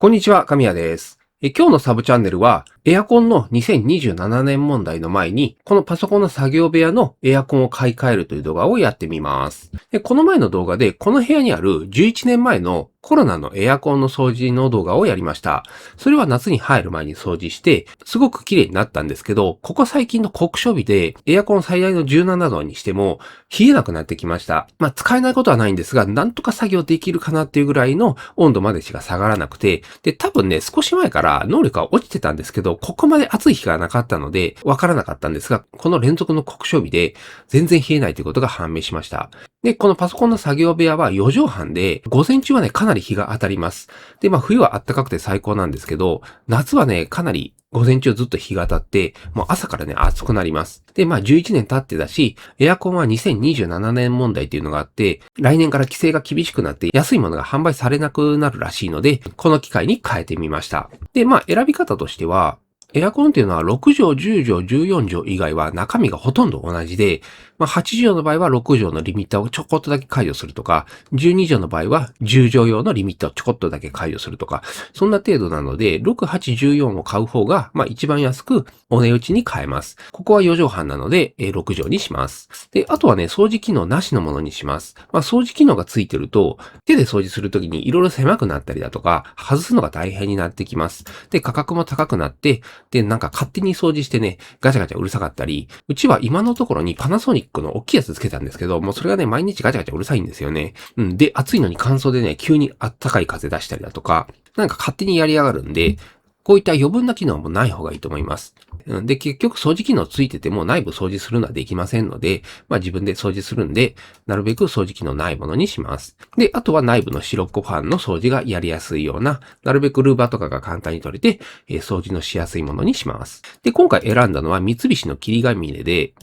こんにちは、神谷です。今日のサブチャンネルは、エアコンの2027年問題の前に、このパソコンの作業部屋のエアコンを買い替えるという動画をやってみます。この前の動画で、この部屋にある11年前のコロナのエアコンの掃除の動画をやりました。それは夏に入る前に掃除して、すごく綺麗になったんですけど、ここ最近の酷暑日で、エアコン最大の17度にしても、冷えなくなってきました。使えないことはないんですが、なんとか作業できるかなっていうぐらいの温度までしか下がらなくて、で、多分ね、少し前から能力が落ちてたんですけど、ここまで暑い日がなかったので、わからなかったんですが、この連続の酷暑日で、全然冷えないということが判明しました。で、このパソコンの作業部屋は4畳半で、午前中はね、かなり日が当たります。で、冬は暖かくて最高なんですけど、夏はね、かなり午前中ずっと日が当たって、もう朝からね、暑くなります。で、11年経ってだし、エアコンは2027年問題っていうのがあって、来年から規制が厳しくなって、安いものが販売されなくなるらしいので、この機会に変えてみました。で、選び方としては、エアコンっていうのは6畳、10畳、14畳以外は中身がほとんど同じで、8畳の場合は6畳のリミッターをちょこっとだけ解除するとか、12畳の場合は10畳用のリミッターをちょこっとだけ解除するとか、そんな程度なので、6、8、14を買う方が、一番安くお値打ちに買えます。ここは4畳半なので、6畳にします。で、あとはね、掃除機能なしのものにします。掃除機能がついてると、手で掃除するときにいろいろ狭くなったりだとか、外すのが大変になってきます。で、価格も高くなって、で、勝手に掃除してね、ガチャガチャうるさかったり、うちは今のところにパナソニックの大きいやつつけたんですけど、もうそれがね、毎日ガチャガチャうるさいんですよね。で、暑いのに乾燥でね、急にあったかい風出したりだとか、勝手にやりやがるんで、こういった余分な機能もない方がいいと思います。で、結局掃除機能ついてても内部掃除するのはできませんので、自分で掃除するんで、なるべく掃除機能ないものにします。で、あとは内部の白っこファンの掃除がやりやすいような、なるべくルーバーとかが簡単に取れて、掃除のしやすいものにします。で、今回選んだのは三菱の霧ヶ峰で、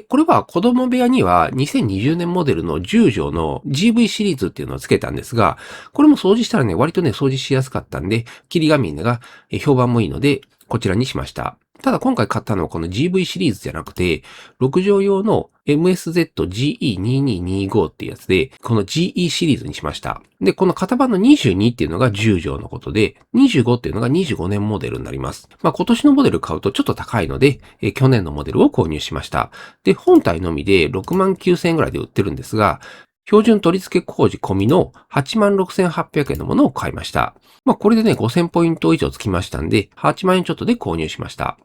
これは子供部屋には2020年モデルの10畳の GV シリーズっていうのをつけたんですが、これも掃除したらね、割とね、掃除しやすかったんで、霧ヶ峰が評判もいいので、こちらにしました。ただ今回買ったのはこの GV シリーズじゃなくて、6畳用の MSZ-GE2225 っていうやつで、この GE シリーズにしました。で、この型番の22っていうのが10畳のことで、25っていうのが25年モデルになります。今年のモデル買うとちょっと高いので、去年のモデルを購入しました。で、本体のみで69,000円ぐらいで売ってるんですが、標準取り付け工事込みの86,800円のものを買いました。これでね、5000ポイント以上つきましたんで、8万円ちょっとで購入しました。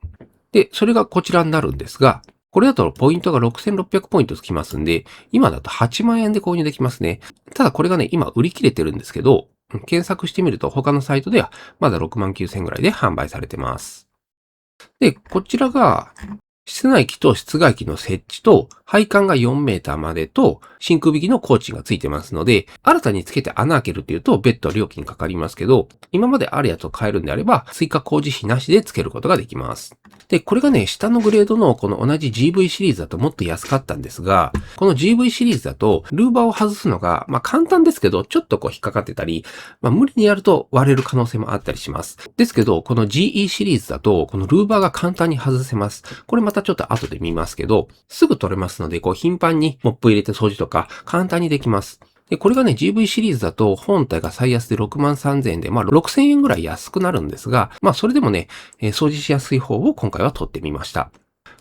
で、それがこちらになるんですが、これだとポイントが6600ポイントつきますんで、今だと8万円で購入できますね。ただこれがね、今売り切れてるんですけど、検索してみると他のサイトではまだ69,000円ぐらいで販売されてます。で、こちらが室内機と室外機の設置と、配管が4メーターまでと、真空引きのコーチがついてますので、新たにつけて穴開けるっていうと別途料金かかりますけど、今まであるやつを変えるんであれば、追加工事費なしでつけることができます。で、これがね、下のグレードのこの同じ GV シリーズだともっと安かったんですが、この GV シリーズだと、ルーバーを外すのが、簡単ですけど、ちょっと引っかかってたり、無理にやると割れる可能性もあったりします。ですけど、この GE シリーズだと、このルーバーが簡単に外せます。これまたちょっと後で見ますけど、すぐ取れますので、頻繁にモップ入れて掃除とか簡単にできます。で、これがね、GV シリーズだと本体が最安で63,000円で、6,000円ぐらい安くなるんですが、それでもね、掃除しやすい方を今回は取ってみました。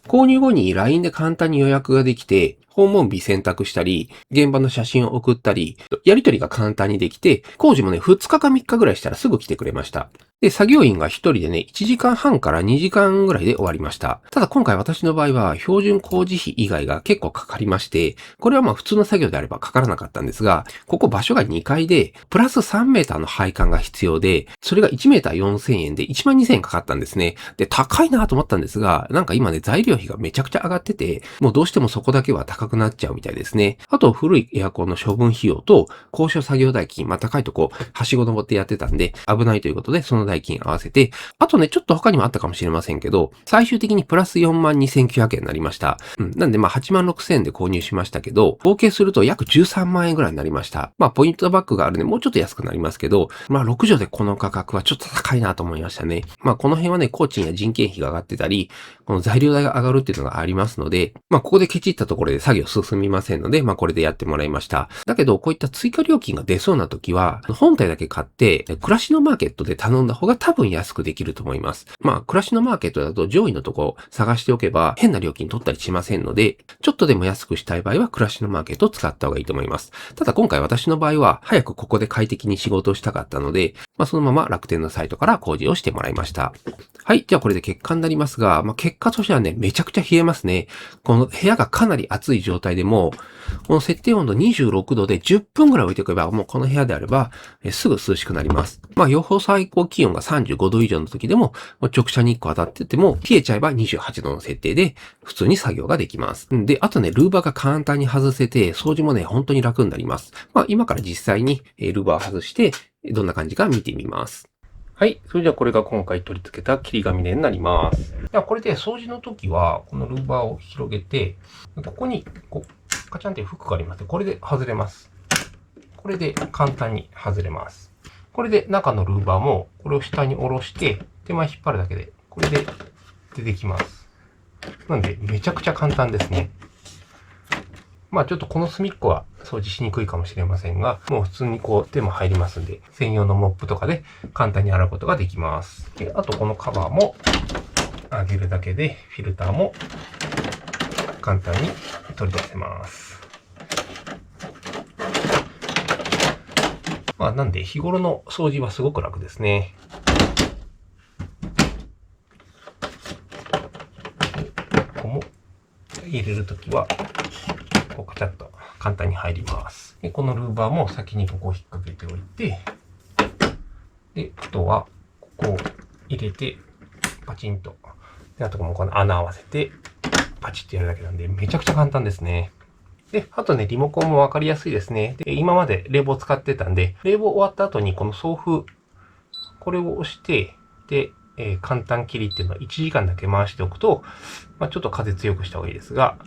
購入後に LINE で簡単に予約ができて、訪問日選択したり、現場の写真を送ったり、やり取りが簡単にできて、工事もね、2日か3日ぐらいしたらすぐ来てくれました。で、作業員が1人でね、1時間半から2時間ぐらいで終わりました。ただ今回私の場合は、標準工事費以外が結構かかりまして、これは普通の作業であればかからなかったんですが、ここ場所が2階で、プラス3メーターの配管が必要で、それが1メーター4,000円で12,000円かかったんですね。で、高いなと思ったんですが、今ね、材料費がめちゃくちゃ上がってて、もうどうしてもそこだけは高くなっちゃうみたいですね。あと、古いエアコンの処分費用と、高所作業代金、高いとこ、はしご登ってやってたんで、危ないということで、その代金合わせて、あとね、ちょっと他にもあったかもしれませんけど、最終的にプラス42,900円になりました。なんで86,000円で購入しましたけど、合計すると約13万円ぐらいになりました。ポイントバックがあるんで、もうちょっと安くなりますけど、6畳でこの価格はちょっと高いなと思いましたね。この辺はね、工賃や人件費が上がってたり、この材料代が上がるっていうのがありますので、ここでケチったところで作作業進みませんので、これでやってもらいました。だけど、こういった追加料金が出そうな時は、本体だけ買って、暮らしのマーケットで頼んだ方が多分安くできると思います。暮らしのマーケットだと上位のとこ探しておけば変な料金取ったりしませんので、ちょっとでも安くしたい場合は暮らしのマーケットを使った方がいいと思います。ただ今回私の場合は、早くここで快適に仕事をしたかったので、そのまま楽天のサイトから工事をしてもらいました。はい。じゃあこれで結果になりますが、結果としてはね、めちゃくちゃ冷えますね。この部屋がかなり暑い状態でも、この設定温度26度で10分ぐらい置いておけば、もうこの部屋であれば、すぐ涼しくなります。予報最高気温が35度以上の時でも、直射日光当たってても、冷えちゃえば28度の設定で、普通に作業ができます。で、あとね、ルーバーが簡単に外せて、掃除もね、本当に楽になります。今から実際にルーバーを外して、どんな感じか見てみます。はい。それじゃあこれが今回取り付けた霧ヶ峰になります。ではこれで掃除の時は、このルーバーを広げて、ここに、カチャンってフックがあります。これで外れます。これで簡単に外れます。これで中のルーバーも、これを下に下ろして、手前引っ張るだけで、これで出てきます。なんで、めちゃくちゃ簡単ですね。ちょっとこの隅っこは掃除しにくいかもしれませんが、もう普通に手も入りますんで、専用のモップとかで簡単に洗うことができます。で、あとこのカバーも上げるだけで、フィルターも簡単に取り出せます。なんで日頃の掃除はすごく楽ですね。ここも入れるときは、カチャッと簡単に入ります。で、このルーバーも先にここを引っ掛けておいて、で、あとは、ここを入れて、パチンと。で、あともこの穴合わせて、パチッとやるだけなんで、めちゃくちゃ簡単ですね。で、あとね、リモコンもわかりやすいですね。で、今まで冷房使ってたんで、冷房終わった後にこの送風、これを押して、で、簡単切りっていうのを1時間だけ回しておくと、ちょっと風強くした方がいいですが、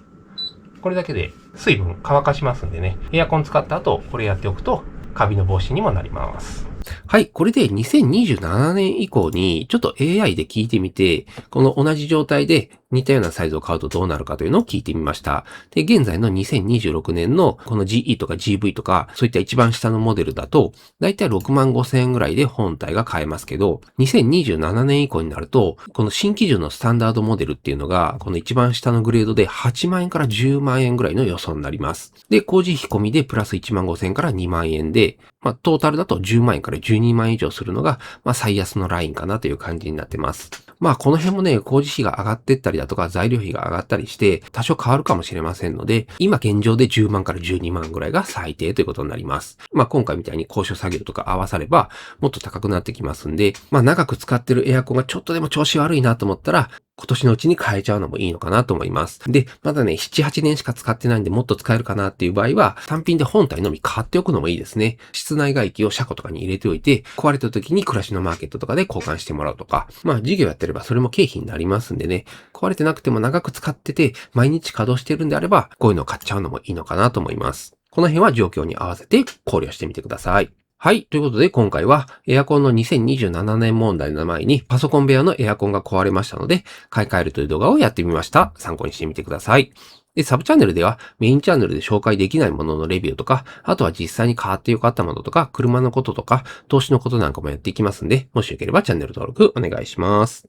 これだけで水分乾かしますんでね、エアコン使った後、これやっておくと、カビの防止にもなります。はい。これで2027年以降にちょっと AI で聞いてみて、この同じ状態で似たようなサイズを買うとどうなるかというのを聞いてみました。で、現在の2026年のこの GE とか GV とか、そういった一番下のモデルだと、だいたい6万5千円ぐらいで本体が買えますけど、2027年以降になると、この新基準のスタンダードモデルっていうのが、この一番下のグレードで8万円から10万円ぐらいの予想になります。で、工事費込みでプラス1万5千円から2万円で、トータルだと10万円から12万円以上するのが、最安のラインかなという感じになってます。この辺もね、工事費が上がってったりだとか、材料費が上がったりして、多少変わるかもしれませんので、今現状で10万から12万ぐらいが最低ということになります。今回みたいに高所作業とか合わされば、もっと高くなってきますんで、長く使ってるエアコンがちょっとでも調子悪いなと思ったら、今年のうちに変えちゃうのもいいのかなと思います。で、まだね、7、8年しか使ってないんでもっと使えるかなっていう場合は、単品で本体のみ買っておくのもいいですね。室内外気を車庫とかに入れておいて、壊れた時に暮らしのマーケットとかで交換してもらうとか、事業やってればそれも経費になりますんでね、壊れてなくても長く使ってて、毎日稼働してるんであれば、こういうのを買っちゃうのもいいのかなと思います。この辺は状況に合わせて考慮してみてください。はい。ということで今回はエアコンの2027年問題の前にパソコン部屋のエアコンが壊れましたので買い替えるという動画をやってみました。参考にしてみてください。で、サブチャンネルではメインチャンネルで紹介できないもののレビューとか、あとは実際に買ってよかったものとか、車のこととか、投資のことなんかもやっていきますんで、もしよければチャンネル登録お願いします。